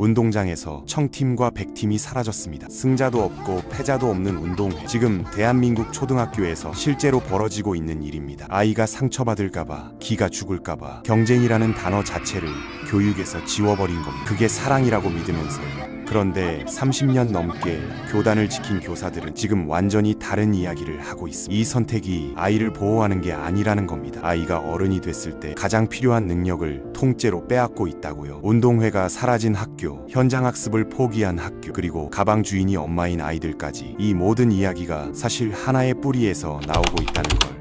운동장에서 청팀과 백팀이 사라졌습니다. 승자도 없고 패자도 없는 운동회. 지금 대한민국 초등학교에서 실제로 벌어지고 있는 일입니다. 아이가 상처받을까봐, 기가 죽을까봐 경쟁이라는 단어 자체를 교육에서 지워버린 겁니다. 그게 사랑이라고 믿으면서요. 그런데 30년 넘게 교단을 지킨 교사들은 지금 완전히 다른 이야기를 하고 있습니다. 이 선택이 아이를 보호하는 게 아니라는 겁니다. 아이가 어른이 됐을 때 가장 필요한 능력을 통째로 빼앗고 있다고요. 운동회가 사라진 학교, 현장학습을 포기한 학교, 그리고 가방 주인이 엄마인 아이들까지, 이 모든 이야기가 사실 하나의 뿌리에서 나오고 있다는 걸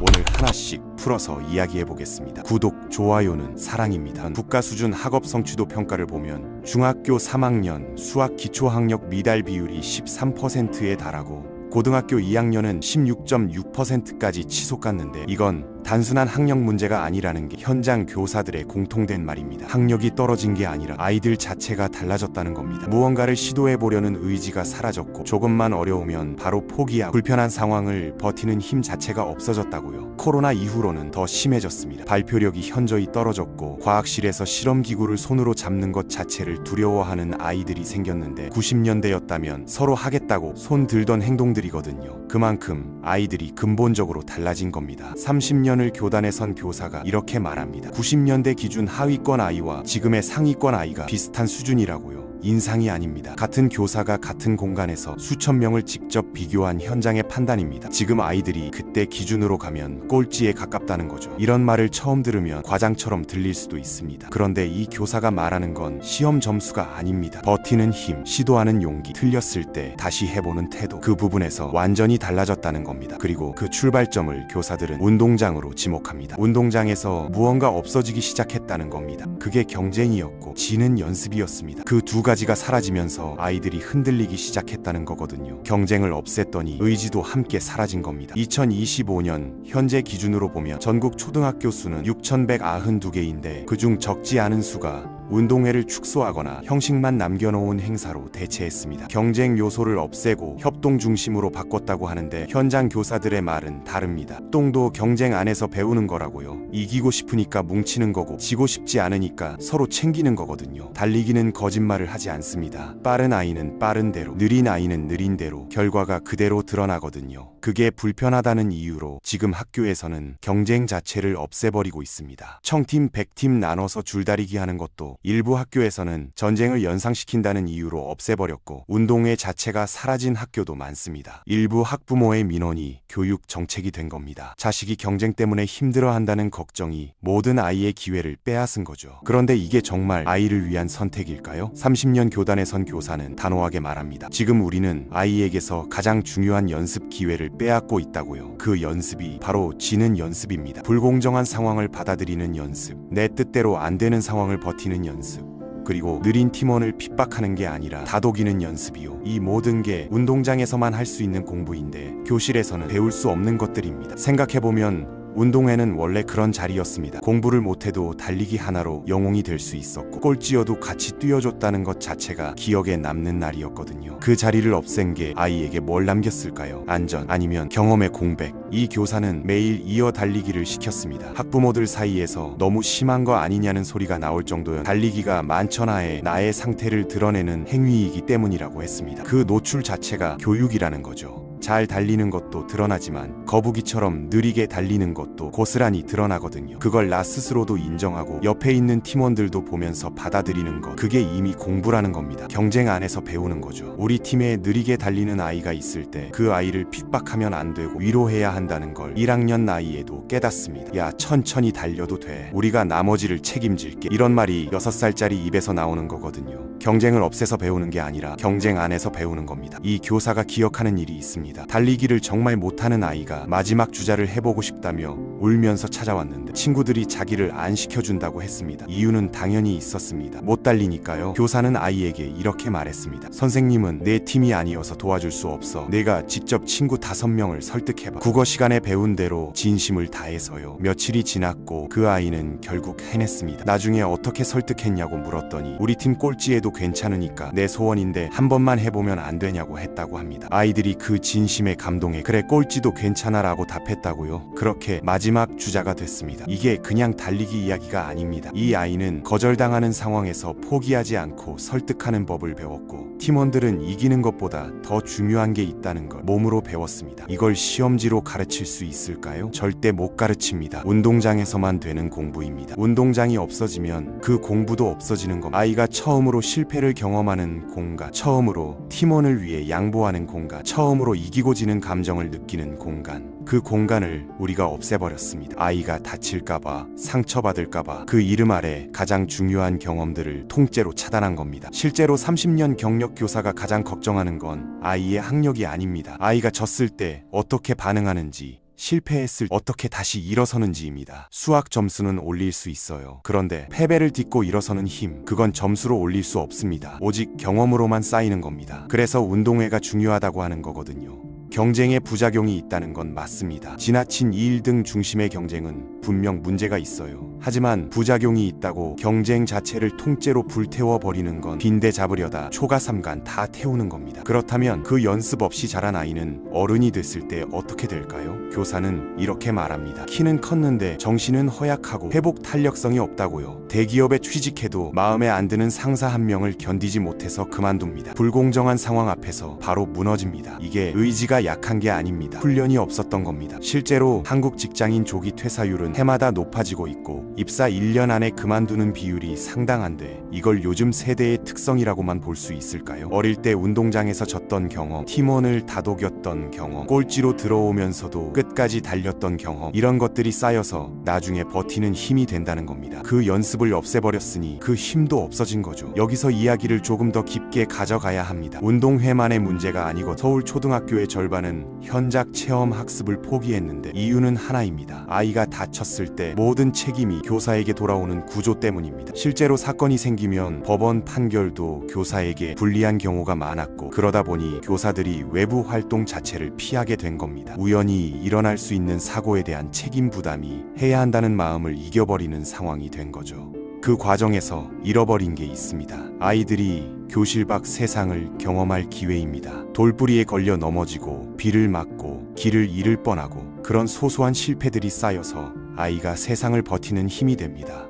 오늘 하나씩 풀어서 이야기해 보겠습니다. 구독, 좋아요는 사랑입니다. 국가 수준 학업 성취도 평가를 보면 중학교 3학년 수학 기초학력 미달 비율이 13%에 달하고 고등학교 2학년은 16.6%까지 치솟갔는데, 이건 단순한 학력 문제가 아니라는 게 현장 교사들의 공통된 말입니다. 학력이 떨어진 게 아니라 아이들 자체가 달라졌다는 겁니다. 무언가를 시도해보려는 의지가 사라졌고, 조금만 어려우면 바로 포기하고, 불편한 상황을 버티는 힘 자체가 없어졌다고요. 코로나 이후로는 더 심해졌습니다. 발표력이 현저히 떨어졌고, 과학실에서 실험기구를 손으로 잡는 것 자체를 두려워하는 아이들이 생겼는데, 90년대였다면 서로 하겠다고 손 들던 행동들이거든요. 그만큼 아이들이 근본적으로 달라진 겁니다. 30년을 교단에 선 교사가 이렇게 말합니다. 90년대 기준 하위권 아이와 지금의 상위권 아이가 비슷한 수준이라고요. 인상이 아닙니다. 같은 교사가 같은 공간에서 수천 명을 직접 비교한 현장의 판단입니다. 지금 아이들이 그때 기준으로 가면 꼴찌에 가깝다는 거죠. 이런 말을 처음 들으면 과장처럼 들릴 수도 있습니다. 그런데 이 교사가 말하는 건 시험 점수가 아닙니다. 버티는 힘, 시도하는 용기, 틀렸을 때 다시 해보는 태도, 그 부분에서 완전히 달라졌다는 겁니다. 그리고 그 출발점을 교사들은 운동장으로 지목합니다. 운동장에서 무언가 없어지기 시작했다는 겁니다. 그게 경쟁이었고 지는 연습이었습니다. 그 두 가지가 사라지면서 아이들이 흔들리기 시작했다는 거거든요. 경쟁을 없앴더니 의지도 함께 사라진 겁니다. 2025년 현재 기준으로 보면 전국 초등학교 수는 6,192개인데 그중 적지 않은 수가 운동회를 축소하거나 형식만 남겨놓은 행사로 대체했습니다. 경쟁 요소를 없애고 협동 중심으로 바꿨다고 하는데, 현장 교사들의 말은 다릅니다. 협동도 경쟁 안에서 배우는 거라고요. 이기고 싶으니까 뭉치는 거고, 지고 싶지 않으니까 서로 챙기는 거거든요. 달리기는 거짓말을 하지 않습니다. 빠른 아이는 빠른 대로, 느린 아이는 느린 대로 결과가 그대로 드러나거든요. 그게 불편하다는 이유로 지금 학교에서는 경쟁 자체를 없애버리고 있습니다. 청팀, 백팀 나눠서 줄다리기 하는 것도 일부 학교에서는 전쟁을 연상시킨다는 이유로 없애버렸고, 운동회 자체가 사라진 학교도 많습니다. 일부 학부모의 민원이 교육 정책이 된 겁니다. 자식이 경쟁 때문에 힘들어한다는 걱정이 모든 아이의 기회를 빼앗은 거죠. 그런데 이게 정말 아이를 위한 선택일까요? 30년 교단에 선 교사는 단호하게 말합니다. 지금 우리는 아이에게서 가장 중요한 연습 기회를 빼앗고 있다고요. 그 연습이 바로 지는 연습입니다. 불공정한 상황을 받아들이는 연습, 내 뜻대로 안 되는 상황을 버티는 연습, 그리고 느린 팀원을 핍박하는 게 아니라 다독이는 연습이요. 이 모든 게 운동장에서만 할 수 있는 공부인데 교실에서는 배울 수 없는 것들입니다. 생각해보면 운동회는 원래 그런 자리였습니다. 공부를 못해도 달리기 하나로 영웅이 될 수 있었고, 꼴찌여도 같이 뛰어줬다는 것 자체가 기억에 남는 날이었거든요. 그 자리를 없앤 게 아이에게 뭘 남겼을까요? 안전, 아니면 경험의 공백. 이 교사는 매일 이어 달리기를 시켰습니다. 학부모들 사이에서 너무 심한 거 아니냐는 소리가 나올 정도였. 달리기가 만천하에 나의 상태를 드러내는 행위이기 때문이라고 했습니다. 그 노출 자체가 교육이라는 거죠. 잘 달리는 것도 드러나지만 거북이처럼 느리게 달리는 것도 고스란히 드러나거든요. 그걸 나 스스로도 인정하고 옆에 있는 팀원들도 보면서 받아들이는 것, 그게 이미 공부라는 겁니다. 경쟁 안에서 배우는 거죠. 우리 팀에 느리게 달리는 아이가 있을 때 그 아이를 핍박하면 안 되고 위로해야 한다는 걸 1학년 나이에도 깨닫습니다. 야, 천천히 달려도 돼. 우리가 나머지를 책임질게. 이런 말이 6살짜리 입에서 나오는 거거든요. 경쟁을 없애서 배우는 게 아니라 경쟁 안에서 배우는 겁니다. 이 교사가 기억하는 일이 있습니다. 달리기를 정말 못하는 아이가 마지막 주자를 해보고 싶다며 울면서 찾아왔는데 친구들이 자기를 안 시켜준다고 했습니다. 이유는 당연히 있었습니다. 못 달리니까요. 교사는 아이에게 이렇게 말했습니다. 선생님은 내 팀이 아니어서 도와줄 수 없어. 내가 직접 친구 5명을 설득해봐. 국어 시간에 배운 대로 진심을 다해서요. 며칠이 지났고 그 아이는 결국 해냈습니다. 나중에 어떻게 설득했냐고 물었더니 우리 팀 꼴찌해도 괜찮으니까 내 소원인데 한 번만 해보면 안 되냐고 했다고 합니다. 아이들이 그 진심에 감동해 그래 꼴찌도 괜찮아 라고 답했다고요. 그렇게 마지막 주자가 됐습니다. 이게 그냥 달리기 이야기가 아닙니다. 이 아이는 거절당하는 상황에서 포기하지 않고 설득하는 법을 배웠고 팀원들은 이기는 것보다 더 중요한 게 있다는 걸 몸으로 배웠습니다. 이걸 시험지로 가르칠 수 있을까요? 절대 못 가르칩니다. 운동장에서만 되는 공부입니다. 운동장이 없어지면 그 공부도 없어지는 겁니다. 아이가 처음으로 실패를 경험하는 공간, 처음으로 팀원을 위해 양보하는 공간, 처음으로 이기고 지는 감정을 느끼는 공간, 그 공간을 우리가 없애버렸습니다. 아이가 다칠까봐, 상처받을까봐 그 이름 아래 가장 중요한 경험들을 통째로 차단한 겁니다. 실제로 30년 경력 교사가 가장 걱정하는 건 아이의 학력이 아닙니다. 아이가 졌을 때 어떻게 반응하는지, 실패했을 때 어떻게 다시 일어서는지입니다. 수학 점수는 올릴 수 있어요. 그런데 패배를 딛고 일어서는 힘, 그건 점수로 올릴 수 없습니다. 오직 경험으로만 쌓이는 겁니다. 그래서 운동회가 중요하다고 하는 거거든요. 경쟁에 부작용이 있다는 건 맞습니다. 지나친 1등 중심의 경쟁은 분명 문제가 있어요. 하지만 부작용이 있다고 경쟁 자체를 통째로 불태워버리는 건 빈대 잡으려다 초가삼간 다 태우는 겁니다. 그렇다면 그 연습 없이 자란 아이는 어른이 됐을 때 어떻게 될까요? 교사는 이렇게 말합니다. 키는 컸는데 정신은 허약하고 회복 탄력성이 없다고요. 대기업에 취직해도 마음에 안 드는 상사 한 명을 견디지 못해서 그만둡니다. 불공정한 상황 앞에서 바로 무너집니다. 이게 의지가 약한 게 아닙니다. 훈련이 없었던 겁니다. 실제로 한국 직장인 조기 퇴사율은 해마다 높아지고 있고 입사 1년 안에 그만두는 비율이 상당한데 이걸 요즘 세대의 특성이라고만 볼 수 있을까요? 어릴 때 운동장에서 졌던 경험, 팀원을 다독였던 경험, 꼴찌로 들어오면서도 끝까지 달렸던 경험, 이런 것들이 쌓여서 나중에 버티는 힘이 된다는 겁니다. 그 연습을 없애버렸으니 그 힘도 없어진 거죠. 여기서 이야기를 조금 더 깊게 가져가야 합니다. 운동회만의 문제가 아니고 서울 초등학교의 절반은 현장 체험 학습을 포기했는데 이유는 하나입니다. 아이가 다쳤을 때 모든 책임이 교사에게 돌아오는 구조 때문입니다. 실제로 사건이 생기면 법원 판결도 교사에게 불리한 경우가 많았고 그러다 보니 교사들이 외부 활동 자체를 피하게 된 겁니다. 우연히 일어날 수 있는 사고에 대한 책임 부담이 해야 한다는 마음을 이겨버리는 상황이 된 거죠. 그 과정에서 잃어버린 게 있습니다. 아이들이 교실 밖 세상을 경험할 기회입니다. 돌부리에 걸려 넘어지고 비를 맞고 길을 잃을 뻔하고 그런 소소한 실패들이 쌓여서 아이가 세상을 버티는 힘이 됩니다.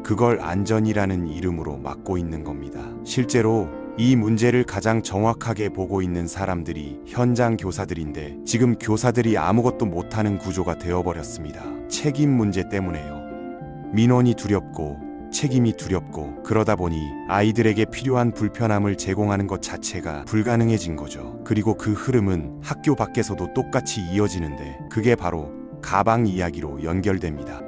그걸 안전이라는 이름으로 막고 있는 겁니다. 실제로 이 문제를 가장 정확하게 보고 있는 사람들이 현장 교사들인데 지금 교사들이 아무것도 못하는 구조가 되어버렸습니다. 책임 문제 때문에요. 민원이 두렵고 책임이 두렵고 그러다 보니 아이들에게 필요한 불편함을 제공하는 것 자체가 불가능해진 거죠. 그리고 그 흐름은 학교 밖에서도 똑같이 이어지는데 그게 바로 가방 이야기로 연결됩니다.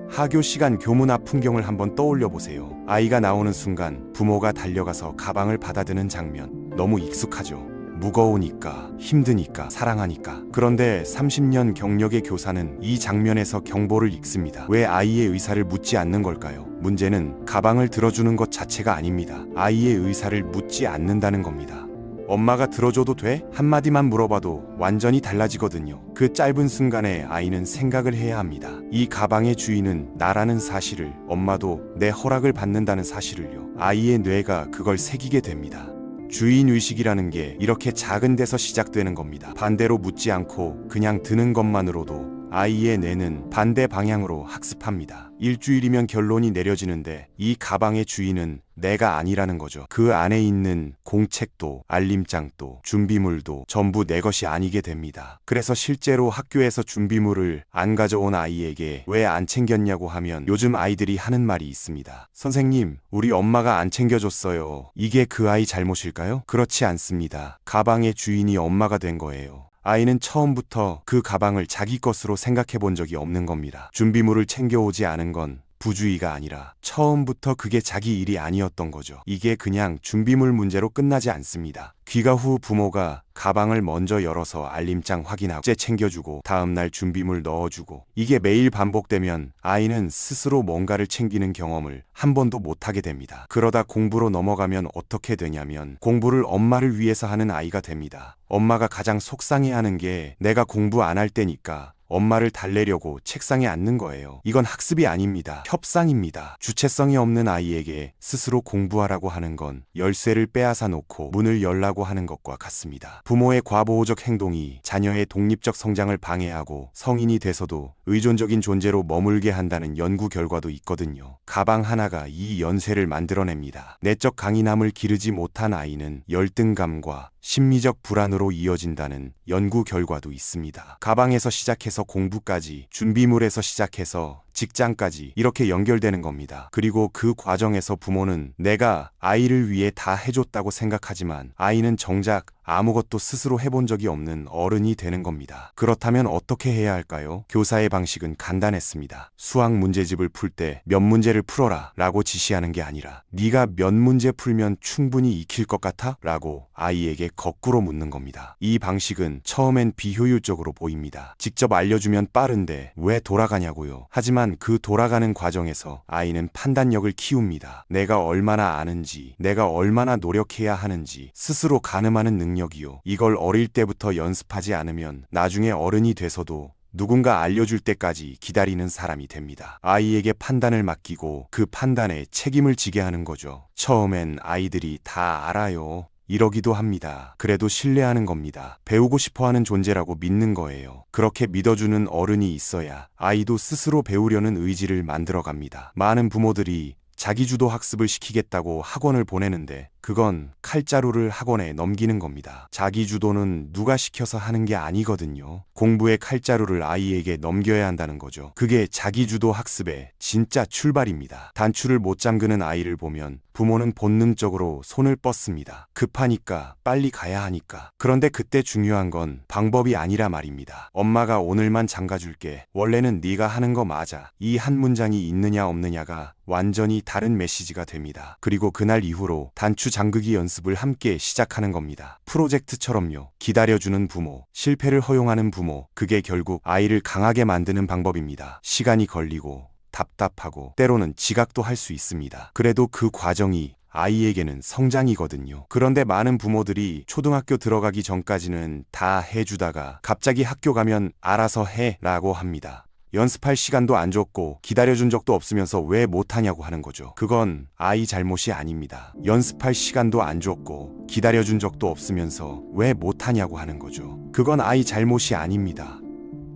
하교 시간 교문 앞 풍경을 한번 떠올려 보세요. 아이가 나오는 순간 부모가 달려가서 가방을 받아드는 장면, 너무 익숙하죠. 무거우니까, 힘드니까, 사랑하니까. 그런데 30년 경력의 교사는 이 장면에서 경보를 읽습니다. 왜 아이의 의사를 묻지 않는 걸까요? 문제는 가방을 들어주는 것 자체가 아닙니다. 아이의 의사를 묻지 않는다는 겁니다. 엄마가 들어줘도 돼? 한마디만 물어봐도 완전히 달라지거든요. 그 짧은 순간에 아이는 생각을 해야 합니다. 이 가방의 주인은 나라는 사실을, 엄마도 내 허락을 받는다는 사실을요. 아이의 뇌가 그걸 새기게 됩니다. 주인의식이라는 게 이렇게 작은 데서 시작되는 겁니다. 반대로 묻지 않고 그냥 드는 것만으로도 아이의 뇌는 반대 방향으로 학습합니다. 일주일이면 결론이 내려지는데 이 가방의 주인은 내가 아니라는 거죠. 그 안에 있는 공책도 알림장도 준비물도 전부 내 것이 아니게 됩니다. 그래서 실제로 학교에서 준비물을 안 가져온 아이에게 왜 안 챙겼냐고 하면 요즘 아이들이 하는 말이 있습니다. 선생님, 우리 엄마가 안 챙겨줬어요. 이게 그 아이 잘못일까요? 그렇지 않습니다. 가방의 주인이 엄마가 된 거예요. 아이는 처음부터 그 가방을 자기 것으로 생각해 본 적이 없는 겁니다. 준비물을 챙겨오지 않은 건 부주의가 아니라 처음부터 그게 자기 일이 아니었던 거죠. 이게 그냥 준비물 문제로 끝나지 않습니다. 귀가 후 부모가 가방을 먼저 열어서 알림장 확인하고 째 챙겨주고 다음날 준비물 넣어주고 이게 매일 반복되면 아이는 스스로 뭔가를 챙기는 경험을 한 번도 못하게 됩니다. 그러다 공부로 넘어가면 어떻게 되냐면 공부를 엄마를 위해서 하는 아이가 됩니다. 엄마가 가장 속상해하는 게 내가 공부 안 할 때니까 엄마를 달래려고 책상에 앉는 거예요. 이건 학습이 아닙니다. 협상입니다. 주체성이 없는 아이에게 스스로 공부하라고 하는 건 열쇠를 빼앗아 놓고 문을 열라고 하는 것과 같습니다. 부모의 과보호적 행동이 자녀의 독립적 성장을 방해하고 성인이 돼서도 의존적인 존재로 머물게 한다는 연구 결과도 있거든요. 가방 하나가 이 연쇄를 만들어냅니다. 내적 강인함을 기르지 못한 아이는 열등감과 심리적 불안으로 이어진다는 연구 결과도 있습니다. 가방에서 시작해서 공부까지, 준비물에서 시작해서 직장까지 이렇게 연결되는 겁니다. 그리고 그 과정에서 부모는 내가 아이를 위해 다 해줬다고 생각하지만 아이는 정작 아무것도 스스로 해본 적이 없는 어른이 되는 겁니다. 그렇다면 어떻게 해야 할까요? 교사의 방식은 간단했습니다. 수학 문제집을 풀 때 몇 문제를 풀어라 라고 지시하는 게 아니라 네가 몇 문제 풀면 충분히 익힐 것 같아? 라고 아이에게 거꾸로 묻는 겁니다. 이 방식은 처음엔 비효율적으로 보입니다. 직접 알려주면 빠른데 왜 돌아가냐고요. 하지만 그 돌아가는 과정에서 아이는 판단력을 키웁니다. 내가 얼마나 아는지, 내가 얼마나 노력해야 하는지 스스로 가늠하는 능력이요. 이걸 어릴 때부터 연습하지 않으면 나중에 어른이 돼서도 누군가 알려줄 때까지 기다리는 사람이 됩니다. 아이에게 판단을 맡기고 그 판단에 책임을 지게 하는 거죠. 처음엔 아이들이 다 알아요. 이러기도 합니다. 그래도 신뢰하는 겁니다. 배우고 싶어하는 존재라고 믿는 거예요. 그렇게 믿어주는 어른이 있어야 아이도 스스로 배우려는 의지를 만들어갑니다. 많은 부모들이 자기주도 학습을 시키겠다고 학원을 보내는데 그건 칼자루를 학원에 넘기는 겁니다. 자기주도는 누가 시켜서 하는 게 아니거든요. 공부의 칼자루를 아이에게 넘겨야 한다는 거죠. 그게 자기주도 학습의 진짜 출발입니다. 단추를 못 잠그는 아이를 보면 부모는 본능적으로 손을 뻗습니다. 급하니까, 빨리 가야 하니까. 그런데 그때 중요한 건 방법이 아니라 말입니다. 엄마가 오늘만 잠가줄게. 원래는 네가 하는 거 맞아. 이 한 문장이 있느냐 없느냐가 완전히 다른 메시지가 됩니다. 그리고 그날 이후로 단추 잠그기 연습을 함께 시작하는 겁니다. 프로젝트처럼요. 기다려주는 부모, 실패를 허용하는 부모, 그게 결국 아이를 강하게 만드는 방법입니다. 시간이 걸리고 답답하고 때로는 지각도 할 수 있습니다. 그래도 그 과정이 아이에게는 성장이거든요. 그런데 많은 부모들이 초등학교 들어가기 전까지는 다 해주다가 갑자기 학교 가면 알아서 해 라고 합니다. 연습할 시간도 안 줬고 기다려준 적도 없으면서 왜 못하냐고 하는 거죠. 그건 아이 잘못이 아닙니다. 연습할 시간도 안 줬고 기다려준 적도 없으면서 왜 못하냐고 하는 거죠. 그건 아이 잘못이 아닙니다.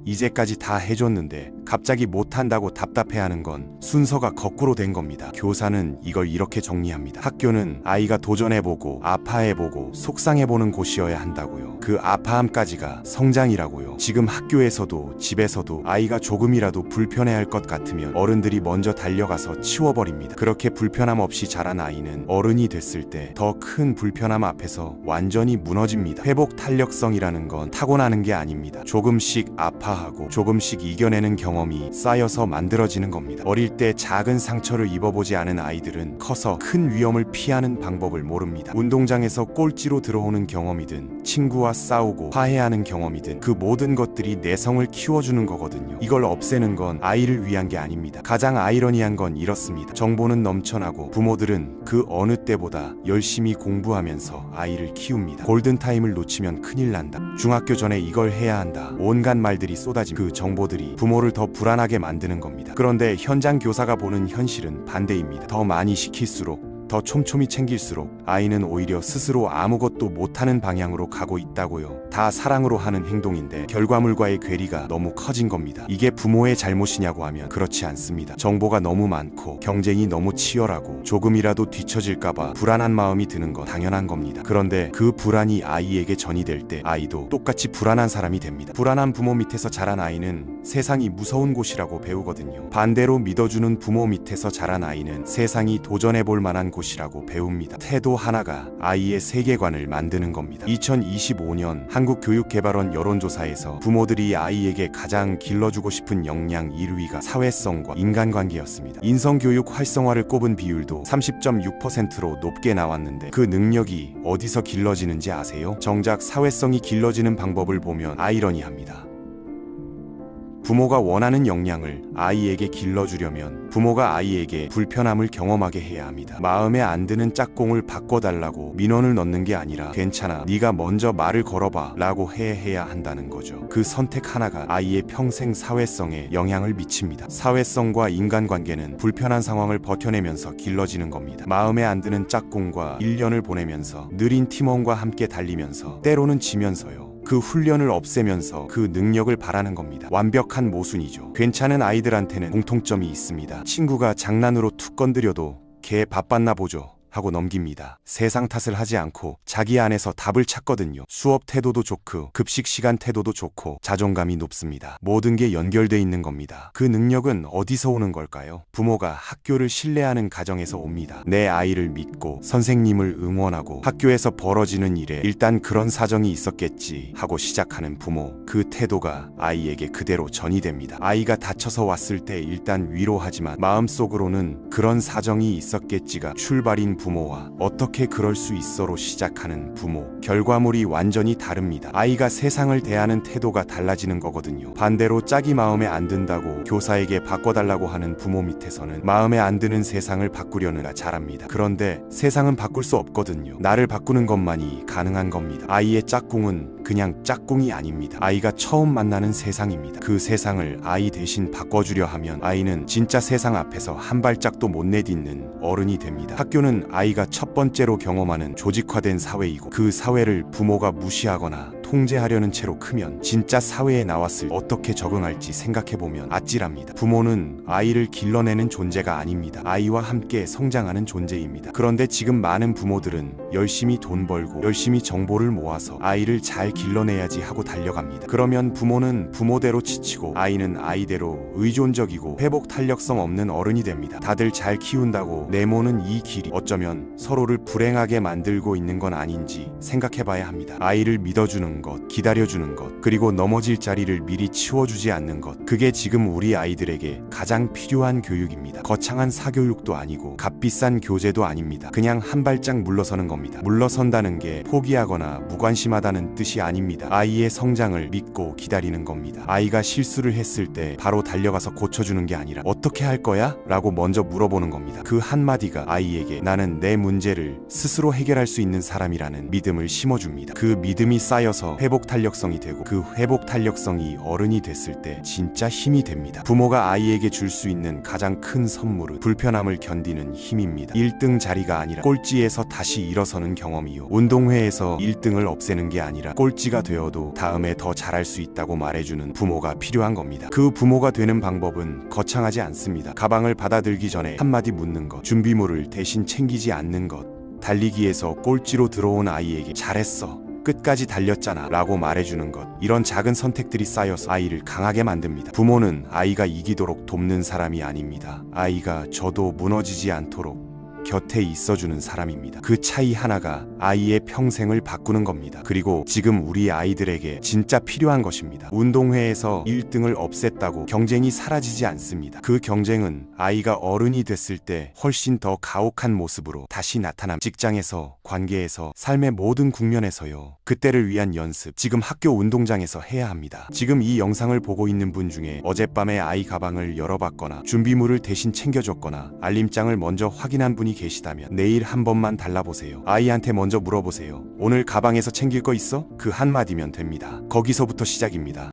이제까지 다 해줬는데 갑자기 못한다고 답답해하는 건 순서가 거꾸로 된 겁니다. 교사는 이걸 이렇게 정리합니다. 학교는 아이가 도전해보고 아파해보고 속상해보는 곳이어야 한다고요. 그 아파함까지가 성장이라고요. 지금 학교에서도 집에서도 아이가 조금이라도 불편해할 것 같으면 어른들이 먼저 달려가서 치워버립니다. 그렇게 불편함 없이 자란 아이는 어른이 됐을 때 더 큰 불편함 앞에서 완전히 무너집니다. 회복 탄력성이라는 건 타고나는 게 아닙니다. 조금씩 아파하고 조금씩 이겨내는 경험이 쌓여서 만들어지는 겁니다. 어릴 때 작은 상처를 입어보지 않은 아이들은 커서 큰 위험을 피하는 방법을 모릅니다. 운동장에서 꼴찌로 들어오는 경험이든 친구와 싸우고 화해하는 경험이든 그 모든 것들이 내성을 키워주는 거거든요. 이걸 없애는 건 아이를 위한 게 아닙니다. 가장 아이러니한 건 이렇습니다. 정보는 넘쳐나고 부모들은 그 어느 때보다 열심히 공부하면서 아이를 키웁니다. 골든타임을 놓치면 큰일 난다. 중학교 전에 이걸 해야 한다. 온갖 말들이 쏟아진 그 정보들이 부모를 더 불안하게 만드는 겁니다. 그런데 현장 교사가 보는 현실은 반대입니다. 더 많이 시킬수록 더 촘촘히 챙길수록 아이는 오히려 스스로 아무것도 못하는 방향으로 가고 있다고요. 다 사랑으로 하는 행동인데 결과물과의 괴리가 너무 커진 겁니다. 이게 부모의 잘못이냐고 하면 그렇지 않습니다. 정보가 너무 많고 경쟁이 너무 치열하고 조금이라도 뒤처질까봐 불안한 마음이 드는 건 당연한 겁니다. 그런데 그 불안이 아이에게 전이될 때 아이도 똑같이 불안한 사람이 됩니다. 불안한 부모 밑에서 자란 아이는 세상이 무서운 곳이라고 배우거든요. 반대로 믿어주는 부모 밑에서 자란 아이는 세상이 도전해볼 만한 곳이라고 배웁니다. 태도 하나가 아이의 세계관을 만드는 겁니다. 2025년 한국교육개발원 여론조사에서 부모들이 아이에게 가장 길러주고 싶은 역량 1위가 사회성과 인간관계였습니다. 인성교육 활성화를 꼽은 비율도 30.6%로 높게 나왔는데 그 능력이 어디서 길러지는지 아세요? 정작 사회성이 길러지는 방법을 보면 아이러니합니다. 부모가 원하는 역량을 아이에게 길러주려면 부모가 아이에게 불편함을 경험하게 해야 합니다. 마음에 안 드는 짝꿍을 바꿔달라고 민원을 넣는 게 아니라 괜찮아, 네가 먼저 말을 걸어봐 라고 해야 한다는 거죠. 그 선택 하나가 아이의 평생 사회성에 영향을 미칩니다. 사회성과 인간관계는 불편한 상황을 버텨내면서 길러지는 겁니다. 마음에 안 드는 짝꿍과 1년을 보내면서 느린 팀원과 함께 달리면서 때로는 지면서요. 그 훈련을 없애면서 그 능력을 바라는 겁니다. 완벽한 모순이죠. 괜찮은 아이들한테는 공통점이 있습니다. 친구가 장난으로 툭 건드려도 걔 바빴나 보죠 하고 넘깁니다. 세상 탓을 하지 않고 자기 안에서 답을 찾거든요. 수업 태도도 좋고 급식 시간 태도도 좋고 자존감이 높습니다. 모든 게 연결돼 있는 겁니다. 그 능력은 어디서 오는 걸까요? 부모가 학교를 신뢰하는 가정에서 옵니다. 내 아이를 믿고 선생님을 응원하고 학교에서 벌어지는 일에 일단 그런 사정이 있었겠지 하고 시작하는 부모. 그 태도가 아이에게 그대로 전이 됩니다. 아이가 다쳐서 왔을 때 일단 위로하지만 마음속으로는 그런 사정이 있었겠지가 출발인 부모와 어떻게 그럴 수 있어로 시작하는 부모. 결과물이 완전히 다릅니다. 아이가 세상을 대하는 태도가 달라지는 거거든요. 반대로 짝이 마음에 안 든다고 교사에게 바꿔달라고 하는 부모 밑에서는 마음에 안 드는 세상을 바꾸려느라 잘합니다. 그런데 세상은 바꿀 수 없거든요. 나를 바꾸는 것만이 가능한 겁니다. 아이의 짝꿍은 그냥 짝꿍이 아닙니다. 아이가 처음 만나는 세상입니다. 그 세상을 아이 대신 바꿔주려 하면 아이는 진짜 세상 앞에서 한 발짝도 못 내딛는 어른이 됩니다. 학교는 아이가 첫 번째로 경험하는 조직화된 사회이고 그 사회를 부모가 무시하거나 통제하려는 채로 크면 진짜 사회에 나왔을 어떻게 적응할지 생각해보면 아찔합니다. 부모는 아이를 길러내는 존재가 아닙니다. 아이와 함께 성장하는 존재입니다. 그런데 지금 많은 부모들은 열심히 돈 벌고 열심히 정보를 모아서 아이를 잘 길러내야지 하고 달려갑니다. 그러면 부모는 부모대로 지치고 아이는 아이대로 의존적이고 회복 탄력성 없는 어른이 됩니다. 다들 잘 키운다고 내모는 이 길이 어쩌면 서로를 불행하게 만들고 있는 건 아닌지 생각해봐야 합니다. 아이를 믿어주는 것, 기다려주는 것, 그리고 넘어질 자리를 미리 치워주지 않는 것, 그게 지금 우리 아이들에게 가장 필요한 교육입니다. 거창한 사교육도 아니고 값비싼 교재도 아닙니다. 그냥 한 발짝 물러서는 겁니다. 물러선다는 게 포기하거나 무관심하다는 뜻이 아닙니다. 아이의 성장을 믿고 기다리는 겁니다. 아이가 실수를 했을 때 바로 달려가서 고쳐주는 게 아니라 어떻게 할 거야? 라고 먼저 물어보는 겁니다. 그 한마디가 아이에게 나는 내 문제를 스스로 해결할 수 있는 사람이라는 믿음을 심어줍니다. 그 믿음이 쌓여서 회복 탄력성이 되고 그 회복 탄력성이 어른이 됐을 때 진짜 힘이 됩니다. 부모가 아이에게 줄 수 있는 가장 큰 선물은 불편함을 견디는 힘입니다. 1등 자리가 아니라 꼴찌에서 다시 일어서는 경험이요. 운동회에서 1등을 없애는 게 아니라 꼴찌가 되어도 다음에 더 잘할 수 있다고 말해주는 부모가 필요한 겁니다. 그 부모가 되는 방법은 거창하지 않습니다. 가방을 받아들기 전에 한마디 묻는 것, 준비물을 대신 챙기지 않는 것, 달리기에서 꼴찌로 들어온 아이에게 잘했어, 끝까지 달렸잖아 라고 말해주는 것. 이런 작은 선택들이 쌓여서 아이를 강하게 만듭니다. 부모는 아이가 이기도록 돕는 사람이 아닙니다. 아이가 저도 무너지지 않도록 곁에 있어주는 사람입니다. 그 차이 하나가 아이의 평생을 바꾸는 겁니다. 그리고 지금 우리 아이들에게 진짜 필요한 것입니다. 운동회에서 1등을 없앴다고 경쟁이 사라지지 않습니다. 그 경쟁은 아이가 어른이 됐을 때 훨씬 더 가혹한 모습으로 다시 나타납니다. 직장에서, 관계에서, 삶의 모든 국면에서요. 그때를 위한 연습, 지금 학교 운동장에서 해야 합니다. 지금 이 영상을 보고 있는 분 중에 어젯밤에 아이 가방을 열어봤거나 준비물을 대신 챙겨줬거나 알림장을 먼저 확인한 분이 계시다면 내일 한 번만 달라보세요. 아이한테 먼저 물어보세요. 오늘 가방에서 챙길 거 있어? 그 한마디면 됩니다. 거기서부터 시작입니다.